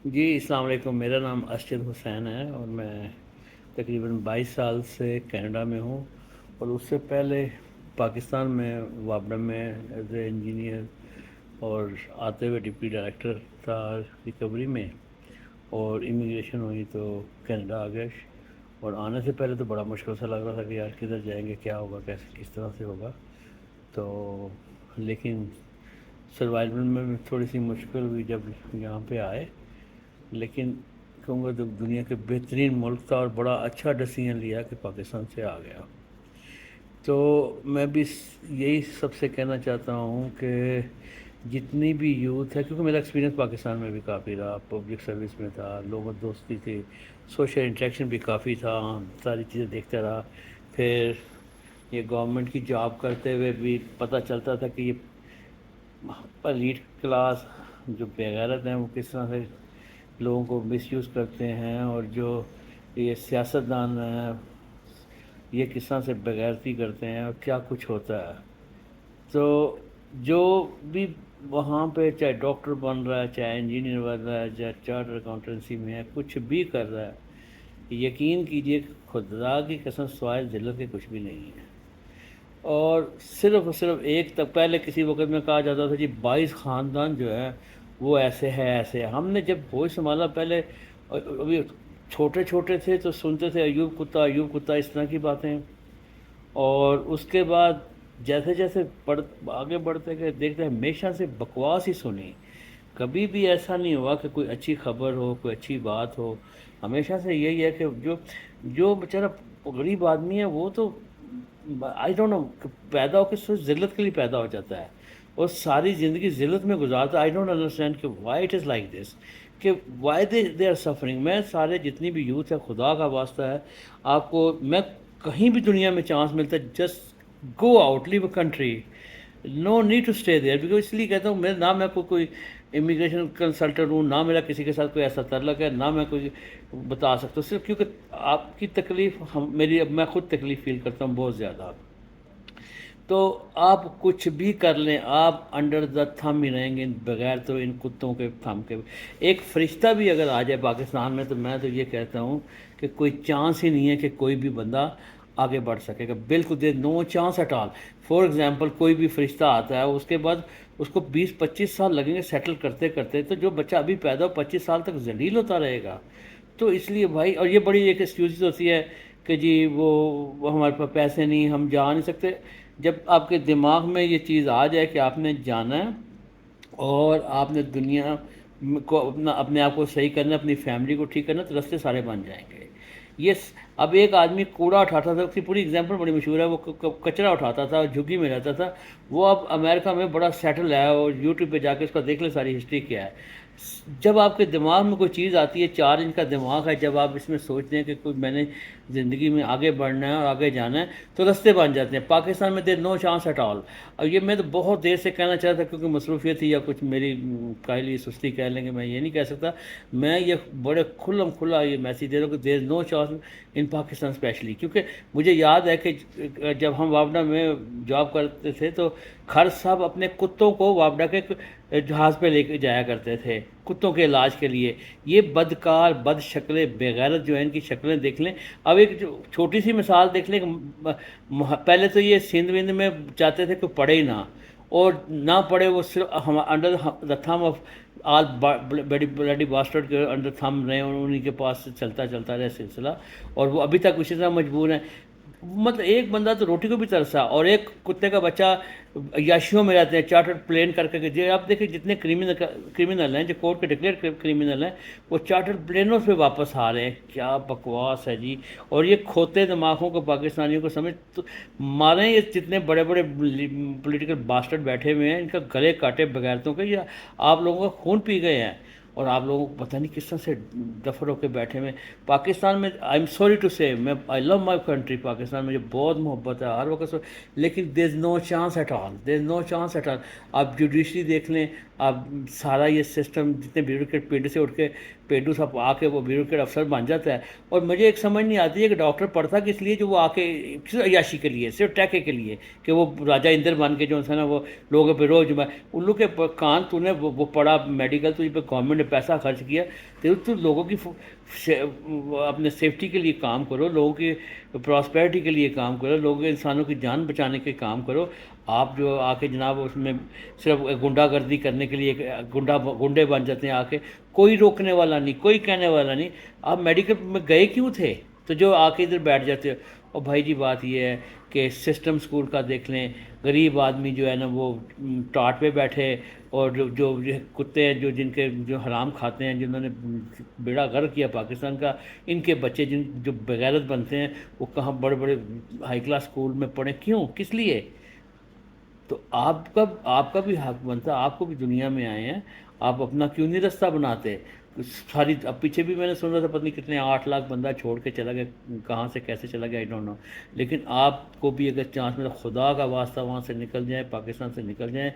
جی السلام علیکم، میرا نام ارشد حسین ہے اور میں تقریباً 22 سال سے کینیڈا میں ہوں، اور اس سے پہلے پاکستان میں وابڈا میں ایز اے انجینئر اور آتے ہوئے ڈپٹی ڈائریکٹر تھا ریکوری میں، اور امیگریشن ہوئی تو کینیڈا آ گیا۔ اور آنے سے پہلے تو بڑا مشکل سا لگ رہا تھا کہ یار کدھر جائیں گے، کیا ہوگا، کیسے کس طرح سے ہوگا، تو لیکن سروائیول میں تھوڑی سی مشکل ہوئی جب یہاں پہ آئے، لیکن کہوں گا تو دنیا کے بہترین ملک تھا اور بڑا اچھا ڈیسیژن لیا کہ پاکستان سے آ گیا۔ تو میں بھی یہی سب سے کہنا چاہتا ہوں کہ جتنی بھی یوتھ ہے، کیونکہ میرا ایکسپیرینس پاکستان میں بھی کافی رہا، پبلک سروس میں تھا، لوگوں دوستی تھی، سوشل انٹریکشن بھی کافی تھا، ساری چیزیں دیکھتا رہا۔ پھر یہ گورنمنٹ کی جاب کرتے ہوئے بھی پتہ چلتا تھا کہ یہ ایلیٹ کلاس جو بےغیرت ہیں وہ کس طرح سے لوگوں کو مس یوز کرتے ہیں، اور جو یہ سیاستدان ہیں یہ کس طرح سے بغیرتی کرتے ہیں اور کیا کچھ ہوتا ہے۔ تو جو بھی وہاں پہ چاہے ڈاکٹر بن رہا ہے، چاہے انجینئر بن رہا ہے، چاہے چارٹر اکاؤنٹنسی میں ہے، کچھ بھی کر رہا ہے، یقین کیجئے کہ خدا کی قسم سوائے ذلت کے کچھ بھی نہیں ہے۔ اور صرف ایک تک پہلے کسی وقت میں کہا جاتا تھا جی 22 خاندان جو ہے وہ ایسے ہے ایسے ہے۔ ہم نے جب ہوش سنبھالا پہلے، ابھی چھوٹے چھوٹے تھے تو سنتے تھے ایوب کتا اس طرح کی باتیں، اور اس کے بعد جیسے جیسے آگے بڑھتے گئے دیکھتے ہیں ہمیشہ سے بکواس ہی سنی، کبھی بھی ایسا نہیں ہوا کہ کوئی اچھی خبر ہو، کوئی اچھی بات ہو۔ ہمیشہ سے یہی ہے کہ جو بیچارہ غریب آدمی ہے وہ تو آئی ڈونٹ نو پیدا ہو کے سوچ ذلت کے لیے پیدا ہو جاتا ہے اور ساری زندگی ذلت میں گزارتا ہے۔ آئی ڈونٹ انڈرسٹینڈ کہ why it is like this, کہ وائی دے آر سفرنگ۔ میں سارے جتنی بھی یوتھ ہے، خدا کا واسطہ ہے آپ کو، میں کہیں بھی دنیا میں چانس ملتا ہے just go out, leave a country, no need to stay there, because اس لیے کہتا ہوں میں نہ میں کوئی امیگریشن کنسلٹنٹ ہوں، نہ میرا کسی کے ساتھ کوئی ایسا تعلق ہے، نہ میں کوئی بتا سکتا ہوں، صرف کیونکہ آپ کی تکلیف میں خود تکلیف فیل کرتا ہوں بہت زیادہ۔ تو آپ کچھ بھی کر لیں، آپ انڈر دا تھم ہی رہیں گے، بغیر تو ان کتوں کے تھم کے۔ ایک فرشتہ بھی اگر آ جائے پاکستان میں تو میں تو یہ کہتا ہوں کہ کوئی چانس ہی نہیں ہے کہ کوئی بھی بندہ آگے بڑھ سکے گا، بالکل there no chance at all. For example کوئی بھی فرشتہ آتا ہے، اس کے بعد اس کو 20-25 سال لگیں گے سیٹل کرتے کرتے، تو جو بچہ ابھی پیدا ہو 25 سال تک ذلیل ہوتا رہے گا۔ تو اس لیے بھائی، اور یہ بڑی ایک ایکسکیوز ہوتی ہے کہ جی وہ ہمارے پاس پیسے نہیں، ہم جا نہیں سکتے۔ جب آپ کے دماغ میں یہ چیز آ جائے کہ آپ نے جانا ہے اور آپ نے دنیا کو اپنے آپ کو صحیح کرنا ہے، اپنی فیملی کو ٹھیک کرنا ہے، تو رستے سارے بن جائیں گے۔ اب ایک آدمی کوڑا اٹھاتا تھا، اس کی پوری ایگزامپل بڑی مشہور ہے، وہ کچرا اٹھاتا تھا، جھگی میں رہتا تھا، وہ اب امریکہ میں بڑا سیٹل ہے، اور یوٹیوب پہ جا کے اس کا دیکھ لیں ساری ہسٹری کیا ہے۔ جب آپ کے دماغ میں کوئی چیز آتی ہے، 4 انچ کا دماغ ہے، جب آپ اس میں سوچتے ہیں کہ کوئی میں نے زندگی میں آگے بڑھنا ہے اور آگے جانا ہے، تو رستے بن جاتے ہیں۔ پاکستان میں دیر نو چانس ایٹ آل۔ اب یہ میں تو بہت دیر سے کہنا چاہتا تھا، کیونکہ مصروفیت تھی یا کچھ میری کاہلی سستی کہہ لیں گے، میں یہ نہیں کہہ سکتا، میں یہ بڑے کھلا یہ میسیج دے رہا ہوں کہ دیر نو چانس ان پاکستان اسپیشلی، کیونکہ مجھے یاد ہے کہ جب ہم وابڈا میں جاب کرتے تھے تو خر صاحب اپنے کتوں کو وابڈا کے جہاز پہ لے کے جایا کرتے تھے کتوں کے علاج کے لیے۔ یہ بدکار، بد شکلیں، بےغیرت جو ہیں، ان کی شکلیں دیکھ لیں۔ اب ایک چھوٹی سی مثال دیکھ لیں کہ پہلے تو یہ سندھ وندھ میں چاہتے تھے کہ پڑھے ہی نہ، اور نہ پڑھے، وہ صرف under the thumb of all bloody bastard کے انڈر تھم رہے، اور انہیں کے پاس سے چلتا رہے سلسلہ، اور وہ ابھی تک اسی طرح مجبور ہیں۔ مطلب ایک بندہ تو روٹی کو بھی ترسا، اور ایک کتے کا بچہ عیاشیوں میں رہتے ہیں، چارٹر پلین کر کے جی آپ دیکھیں جتنے کرمنل ہیں جو کورٹ کے ڈکلیئر کرمنل ہیں، وہ چارٹر پلینوں پہ واپس آ رہے ہیں۔ کیا بکواس ہے جی! اور یہ کھوتے دماغوں کو پاکستانیوں کو سمجھ تو ماریں، یہ جتنے بڑے بڑے پولیٹیکل باسٹرڈ بیٹھے ہوئے ہیں، ان کا گلے کاٹے بغیرتوں کے، یہ آپ لوگوں کا خون پی گئے ہیں، اور آپ لوگوں کو پتہ نہیں کس طرح سے دفر ہو کے بیٹھے ہوئے ہیں پاکستان میں۔ آئی ایم سوری ٹو سے، میں آئی لو مائی کنٹری پاکستان، مجھے بہت محبت ہے ہر وقت، لیکن there is no chance at all, there is no chance at all. آپ جوڈیشری دیکھ لیں، آپ سارا یہ سسٹم، جتنے بیوروکریٹ پنڈ سے اٹھ کے پیڈو صاحب آ کے وہ بیوروکریٹ افسر بن جاتا ہے۔ اور مجھے ایک سمجھ نہیں آتی ہے کہ ڈاکٹر پڑھتا کس لیے، جو وہ آ کے صرف عیاشی کے لیے، صرف ٹیکے کے لیے، کہ وہ راجہ اندر بن کے جو ہے نا وہ لوگوں پہ روز الو کے کان تو نے وہ پڑھا میڈیکل، تو یہ پہ گورنمنٹ نے پیسہ خرچ کیا تو لوگوں کی اپنے سیفٹی کے لیے کام کرو، لوگوں کی پراسپیرٹی کے لیے کام کرو، لوگوں کے انسانوں کی جان بچانے کے کام کرو۔ آپ جو آ کے جناب اس میں صرف گنڈا گردی کرنے کے لیے گنڈے بن جاتے ہیں، آ کے کوئی روکنے والا نہیں، کوئی کہنے والا نہیں۔ آپ میڈیکل میں گئے کیوں تھے؟ تو جو آ کے ادھر بیٹھ جاتے ہو۔ اور بھائی جی بات یہ ہے کہ سسٹم اسکول کا دیکھ لیں، غریب آدمی جو ہے نا وہ ٹاٹ پہ بیٹھے، اور جو کتے ہیں جن کے جو حرام کھاتے ہیں، جنہوں نے بیڑا غرق کیا پاکستان کا، ان کے بچے جو بغیرت بنتے ہیں وہ کہاں بڑے بڑے ہائی کلاس اسکول میں پڑھیں، کیوں، کس لیے؟ تو آپ کا بھی حق بنتا، آپ کو بھی دنیا میں آئے ہیں، آپ اپنا کیوں نہیں رستہ بناتے؟ ساری اب پیچھے بھی میں نے سنا تھا پتہ نہیں کتنے 8 لاکھ بندہ چھوڑ کے چلا گیا، کہاں سے کیسے چلا گیا آئی ڈونٹ نو، لیکن آپ کو بھی اگر چانس ملا، خدا کا واسطہ وہاں سے نکل جائیں، پاکستان سے نکل جائیں،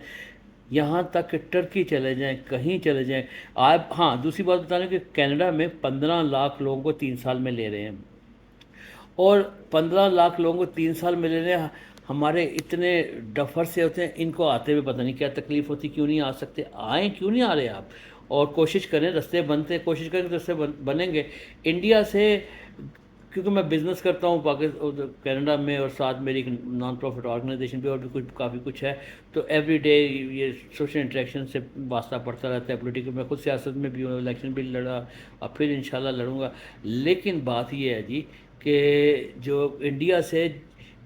یہاں تک کہ ٹرکی چلے جائیں، کہیں چلے جائیں آپ۔ ہاں دوسری بات بتانا کہ کینیڈا میں 15 لاکھ لوگوں کو 3 سال میں لے رہے ہیں، اور 15 لاکھ لوگوں کو 3 سال میں لے رہے ہیں۔ ہمارے اتنے ڈفر سے ہوتے ہیں، ان کو آتے ہوئے پتہ نہیں کیا تکلیف ہوتی، کیوں نہیں آ سکتے؟ آئیں، کیوں نہیں آ رہے آپ؟ اور کوشش کریں، رستے بنتے ہیں، کوشش کریں کہ رستے بنیں گے انڈیا سے، کیونکہ میں بزنس کرتا ہوں کینیڈا میں، اور ساتھ میری ایک نان پروفٹ آرگنائزیشن بھی، اور بھی کافی کچھ ہے، تو ایوری ڈے یہ سوشل انٹریکشن سے واسطہ پڑتا رہتا ہے، پولیٹیکل میں خود سیاست میں بھی ہوں، الیکشن بھی لڑا، اب پھر انشاءاللہ لڑوں گا۔ لیکن بات یہ ہے جی کہ جو انڈیا سے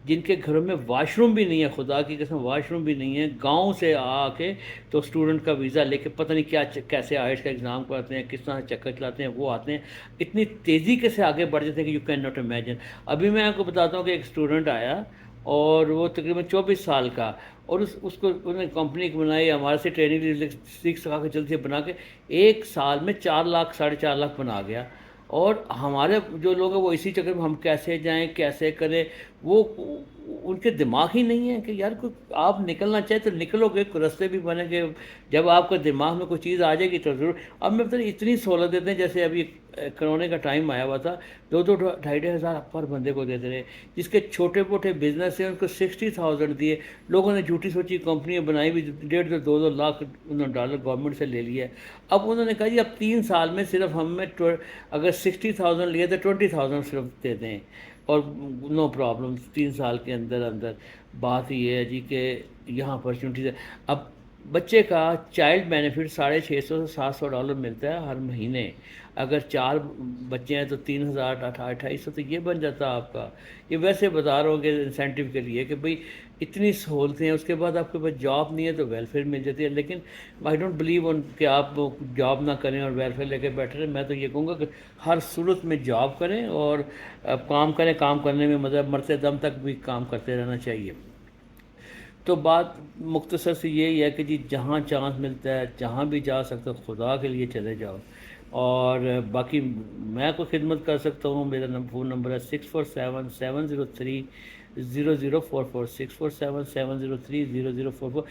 جن کے گھروں میں واش روم بھی نہیں ہے، خدا کی قسم واش روم بھی نہیں ہے، گاؤں سے آ کے تو اسٹوڈنٹ کا ویزا لے کے پتہ نہیں کیا کیسے آئلٹس کا ایگزام کرتے ہیں، کس طرح چکر چلاتے ہیں، وہ آتے ہیں اتنی تیزی کے سے آگے بڑھ جاتے ہیں کہ یو کین ناٹ امیجن۔ ابھی میں آپ کو بتاتا ہوں کہ ایک اسٹوڈنٹ آیا، اور وہ تقریباً 24 سال کا، اور اس کو انہوں نے کمپنی بنائی، ہمارے سے ٹریننگ سیکھ سکھا کے جلدی سے بنا کے 1 سال میں 4 لاکھ 4.5 لاکھ بنا گیا۔ اور ہمارے جو لوگ ہیں وہ اسی چکر میں ہم کیسے جائیں، کیسے کریں، وہ ان کے دماغ ہی نہیں ہے کہ یار کوئی آپ نکلنا چاہے تو نکلو گے، کوئی رستے بھی بنیں گے، جب آپ کے دماغ میں کوئی چیز آ جائے گی تو ضرور۔ اب میں پتہ نہیں اتنی سہولت دیتے ہیں، جیسے ابھی کرونے کا ٹائم آیا ہوا تھا، 2-2 ہزار پر بندے کو دیتے رہے، جس کے چھوٹے موٹے بزنس ہیں ان کو 60,000 دیے، لوگوں نے جھوٹی سوچی کمپنیاں بنائی بھی، 1.5 لاکھ انہوں نے ڈالر گورنمنٹ سے لے لیا ہے۔ اب انہوں نے کہا جی اب 3 سال میں صرف ہمیں اگر 60,000 لیے تو 20,000 صرف دیتے ہیں، اور نو پرابلم 3 سال کے اندر اندر۔ بات یہ ہے جی کہ یہاں اپرچونیٹیز ہے۔ اب بچے کا چائلڈ بینیفٹ $650 سے $700 ملتا ہے ہر مہینے، اگر 4 بچے ہیں تو 3,000 2,800 تو یہ بن جاتا ہے آپ کا۔ یہ ویسے بتا رہا ہوں کہ انسینٹیو کے لیے کہ بھئی اتنی سہولتیں ہیں، اس کے بعد آپ کے پاس جاب نہیں ہے تو ویلفیئر مل جاتی ہے، لیکن آئی ڈونٹ بلیو ان کہ آپ جاب نہ کریں اور ویلفیئر لے کے بیٹھے رہیں۔ میں تو یہ کہوں گا کہ ہر صورت میں جاب کریں اور کام کریں، کام کرنے میں مطلب مرتے دم تک بھی کام کرتے رہنا چاہیے۔ تو بات مختصر سی یہی ہے کہ جی جہاں چانس ملتا ہے، جہاں بھی جا سکتے ہو، خدا کے لیے چلے جاؤ۔ اور باقی میں کوئی خدمت کر سکتا ہوں، میرا فون نمبر ہے 6477030044 6477030044۔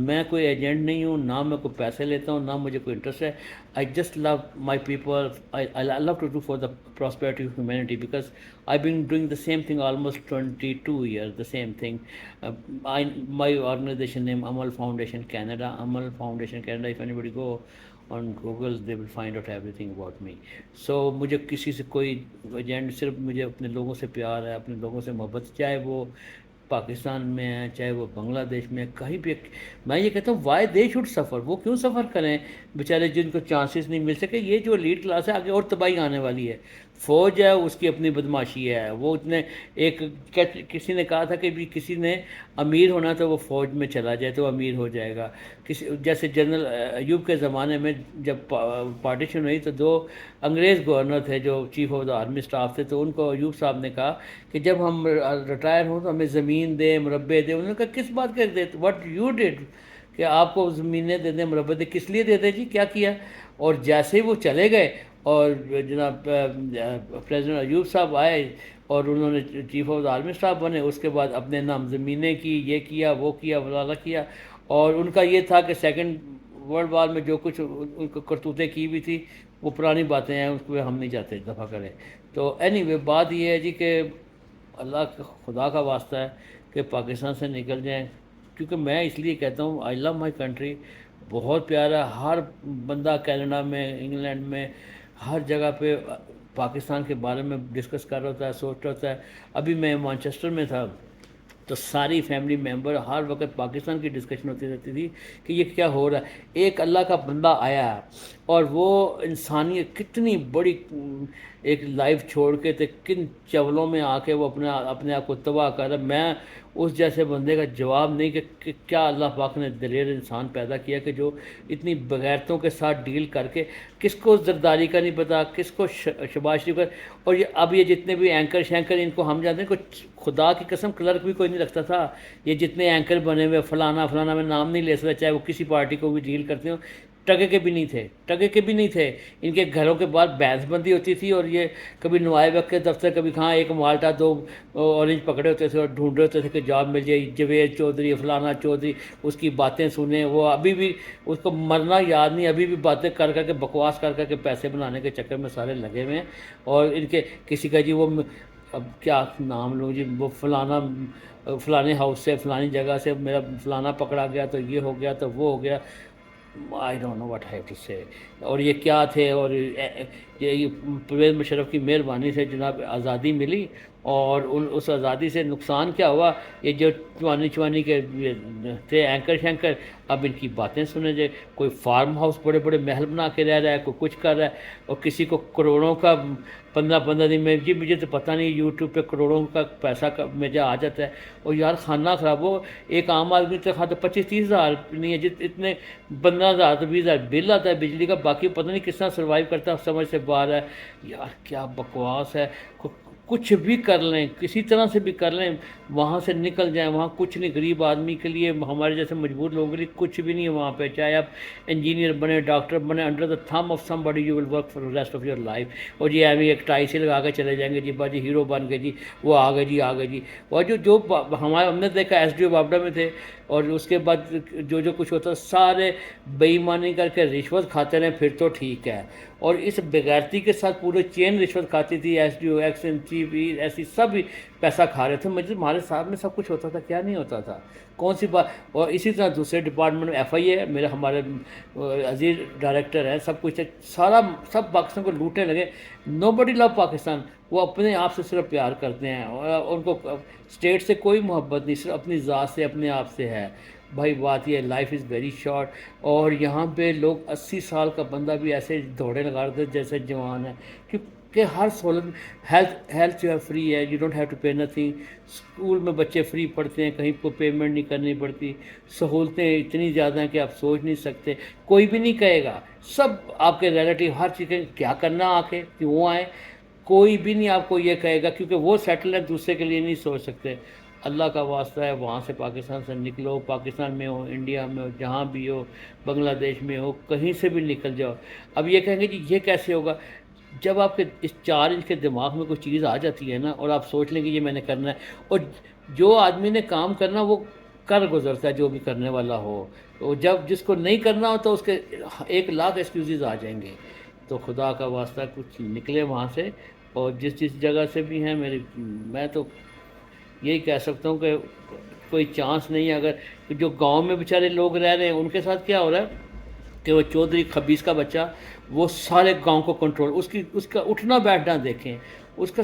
میں کوئی ایجنٹ نہیں ہوں، نہ میں کوئی پیسے لیتا ہوں، نہ مجھے کوئی انٹرسٹ ہے۔ I just love my people, I love to do for the prosperity of humanity, because I been doing the same thing almost 22 years, the same thing. My organization name Amal Foundation Canada, Amal Foundation Canada. If anybody go on Google, they will find out everything about me. So مجھے کسی سے کوئی agent, صرف مجھے اپنے لوگوں سے پیار ہے، اپنے لوگوں سے محبت، چاہے وہ پاکستان میں ہیں، چاہے وہ بنگلہ دیش میں، کہیں بھی۔ میں یہ کہتا ہوں وائی دے شوڈ سفر، وہ کیوں سفر کریں بیچارے جن کو چانسز نہیں مل سکے۔ یہ جو لیڈ کلاس ہے آگے اور تباہی آنے والی ہے۔ فوج ہے اس کی اپنی بدماشی ہے، وہ اتنے ایک کسی نے کہا تھا کہ بھی کسی نے امیر ہونا تو وہ فوج میں چلا جائے تو امیر ہو جائے گا۔ جیسے جنرل ایوب کے زمانے میں جب پارٹیشن ہوئی تو 2 انگریز گورنر تھے جو chief of the army staff تھے، تو ان کو ایوب صاحب نے کہا کہ جب ہم ریٹائر ہوں تو ہمیں زمین دیں، مربع دیں۔ انہوں نے کہا کس بات کے دے، واٹ یو ڈیڈ، کہ آپ کو زمینیں دے دیں، مربع دیں، کس لیے دے دیں جی، کیا کیا؟ اور جیسے ہی وہ چلے گئے اور جناب پریزیڈنٹ ایوب صاحب آئے اور انہوں نے chief of the army staff بنے، اس کے بعد اپنے نام زمینیں کی، یہ کیا، وہ کیا، فلانا کیا۔ اور ان کا یہ تھا کہ سیکنڈ ورلڈ وار میں جو کچھ ان کو کرتوتیں کی بھی تھی وہ پرانی باتیں ہیں، اس کو ہم نہیں چاہتے دفع کریں۔ تو اینی وے بات یہ ہے جی کہ اللہ خدا کا واسطہ ہے کہ پاکستان سے نکل جائیں، کیونکہ میں اس لیے کہتا ہوں آئی لو مائی کنٹری، بہت پیارا. ہر بندہ کینیڈا میں، انگلینڈ میں، ہر جگہ پہ پاکستان کے بارے میں ڈسکس کر رہا ہوتا ہے، سوچ رہا ہوتا ہے. ابھی میں مانچسٹر میں تھا تو ساری فیملی ممبر ہر وقت پاکستان کی ڈسکشن ہوتی رہتی تھی کہ یہ کیا ہو رہا ہے. ایک اللہ کا بندہ آیا ہے اور وہ انسانیت کتنی بڑی ایک لائف چھوڑ کے تھے، کن چولوں میں آ کے وہ اپنے آپ کو تباہ کر رہا. میں اس جیسے بندے کا جواب نہیں کہ کیا اللہ پاک نے دلیر انسان پیدا کیا کہ جو اتنی بغیرتوں کے ساتھ ڈیل کر کے، کس کو زرداری کا نہیں پتا، کس کو شباز شریف کا. اور یہ جتنے بھی اینکر شینکر ان کو ہم جانتے ہیں، کچھ خدا کی قسم کلرک بھی کوئی نہیں رکھتا تھا. یہ جتنے اینکر بنے ہوئے فلانا فلانا، میں نام نہیں لے سکتا، چاہے وہ کسی پارٹی کو بھی ڈیل کرتے ہوں، ٹگے کے بھی نہیں تھے، ٹگے کے بھی نہیں تھے. ان کے گھروں کے بعد بحث بندی ہوتی تھی اور یہ کبھی نوائے وقت کے دفتر، کبھی کہاں ایک مالٹا 2 اورنج پکڑے ہوتے تھے اور ڈھونڈ رہے ہوتے تھے کہ جاب مل جائے. جوید چودھری فلانا چودھری، اس کی باتیں سنیں. وہ ابھی بھی اس کو مرنا یاد نہیں، ابھی بھی باتیں کر کر کے بکواس کر کر کے پیسے بنانے کے چکر میں سارے لگے ہوئے ہیں. اور ان کے کسی کا جی وہ اب کیا نام لوں جی، وہ فلانے ہاؤس سے فلانی جگہ سے میرا فلانا پکڑا گیا تو یہ ہو گیا تو وہ ہو گیا. I don't know what have to say. اور یہ کیا تھے. اور یہ پرویز مشرف کی مہربانی سے جناب آزادی ملی، اور اس آزادی سے نقصان کیا ہوا. یہ جو چوانی کے تھے اینکر شینکر، اب ان کی باتیں سنیں جائے. کوئی فارم ہاؤس بڑے بڑے محل بنا کے رہ رہا ہے، کوئی کچھ کر رہا ہے، اور کسی کو کروڑوں کا 15 دن میں، جی مجھے تو پتہ نہیں یوٹیوب پہ کروڑوں کا پیسہ مجھے آ جاتا ہے. اور یار خانہ خراب ہو. ایک عام آدمی تو خاطر 25-30 ہزار نہیں ہے، اتنے 15,000 تو 20,000 بل آتا ہے بجلی کا. باقی پتہ نہیں کس طرح سروائیو کرتا ہے، سمجھ سے باہر ہے. یار کیا بکواس ہے. کچھ بھی کر لیں، کسی طرح سے بھی کر لیں، وہاں سے نکل جائیں. وہاں کچھ نہیں، غریب آدمی کے لیے، ہمارے جیسے مجبور لوگوں کے لیے کچھ بھی نہیں ہے وہاں پہ. چاہے آپ انجینئر بنے، ڈاکٹر بنے، under the thumb of some body you will work for the rest of your life. اور جی ایویں ایک ٹائی سے لگا کے چلے جائیں گے جی باجی ہیرو بن گئے جی، وہ آ گئے جی آ گئے جی. اور جو ہم نے دیکھا ایس ڈی او بابڈا میں تھے، اور اس کے بعد جو کچھ ہوتا سارے بے ایمانی کر کے رشوت کھاتے رہے، پھر تو ٹھیک ہے. اور اس بغیرتی کے ساتھ پورے چین رشوت کھاتی تھی. S D O, X E چیف، ایسی سب پیسہ کھا رہے تھے. مجھے ہمارے صاحب میں سب کچھ ہوتا تھا، کیا نہیں ہوتا تھا، کون سی بات. اور اسی طرح دوسرے ڈپارٹمنٹ میں ایف آئی اے ہے، ہمارے عزیز ڈائریکٹر ہیں، سب کچھ سب پاکستان کو لوٹنے لگے. نو بڈی لو پاکستان. وہ اپنے آپ سے صرف پیار کرتے ہیں، اور ان کو اسٹیٹ سے کوئی محبت نہیں، صرف اپنی ذات سے، اپنے آپ سے ہے. بھائی بات یہ لائف از ویری شارٹ. اور یہاں پہ لوگ 80 سال کا بندہ بھی ایسے دوڑے لگا دیتے جیسے جوان ہے، کہ ہر سہولت، ہیلتھ جو ہے فری ہے، you don't have to pay nothing. School میں بچے فری پڑھتے ہیں، کہیں کو پیمنٹ نہیں کرنی پڑتی. سہولتیں اتنی زیادہ ہیں کہ آپ سوچ نہیں سکتے. کوئی بھی نہیں کہے گا، سب آپ کے ریلیٹیو ہر چیز کیا کرنا آ کے کیوں آئے، کوئی بھی نہیں آپ کو یہ کہے گا، کیونکہ وہ سیٹل ہے، دوسرے کے لیے نہیں سوچ سکتے. اللہ کا واسطہ ہے، وہاں سے پاکستان سے نکلو. پاکستان میں ہو، انڈیا میں ہو، جہاں بھی ہو، بنگلہ دیش میں ہو، کہیں سے بھی نکل جاؤ. اب یہ کہیں گے جی یہ کیسے ہوگا. جب آپ کے اس 4 انچ کے دماغ میں کوئی چیز آ جاتی ہے نا، اور آپ سوچ لیں کہ یہ میں نے کرنا ہے، اور جو آدمی نے کام کرنا وہ کر گزرتا ہے، جو بھی کرنے والا ہو. تو جب جس کو نہیں کرنا ہو تو اس کے 1,00,000 ایکسکیوزز آ جائیں گے. تو خدا کا واسطہ کچھ نکلے وہاں سے. اور جس جگہ سے بھی ہیں میں تو یہی کہہ سکتا ہوں کہ کوئی چانس نہیں ہے. اگر جو گاؤں میں بیچارے لوگ رہ رہے ہیں ان کے ساتھ کیا ہو رہا ہے کہ وہ چودھری خبیص کا بچہ وہ سارے گاؤں کو کنٹرول، اس کا اٹھنا بیٹھنا دیکھیں، اس کا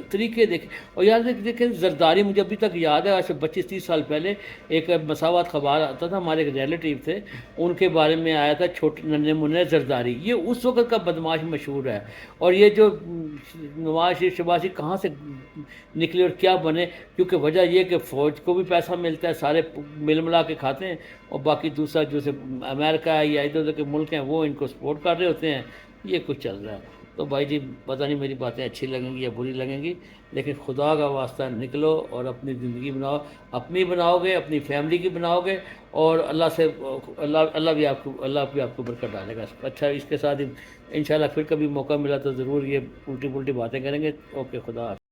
طریقے دیکھیں. اور یار دیکھیں زرداری، مجھے ابھی تک یاد ہے، آج سے 25-30 سال پہلے ایک مساوات خبر آتا تھا، ہمارے ایک ریلیٹیو تھے، ان کے بارے میں آیا تھا چھوٹے ننھے منھے زرداری. یہ اس وقت کا بدماش مشہور ہے. اور یہ جو نواز شریف شہباز شریف کہاں سے نکلے اور کیا بنے، کیونکہ وجہ یہ کہ فوج کو بھی پیسہ ملتا ہے، سارے مل ملا کے کھاتے ہیں، اور باقی دوسرا جو سے امریکہ ہے یا ادھر ادھر کے ملک ہیں وہ ان کو سپورٹ کر رہے ہوتے ہیں. یہ کچھ چل رہا ہے. تو بھائی جی پتہ نہیں میری باتیں اچھی لگیں گی یا بری لگیں گی، لیکن خدا کا واسطہ نکلو اور اپنی زندگی بناؤ. اپنی بناؤ گے، اپنی فیملی کی بناؤ گے، اور اللہ بھی آپ کو برکت ڈالے گا. اچھا، اس کے ساتھ ہی انشاءاللہ پھر کبھی موقع ملا تو ضرور یہ الٹی پلٹی باتیں کریں گے. اوکے، خدا حافظ.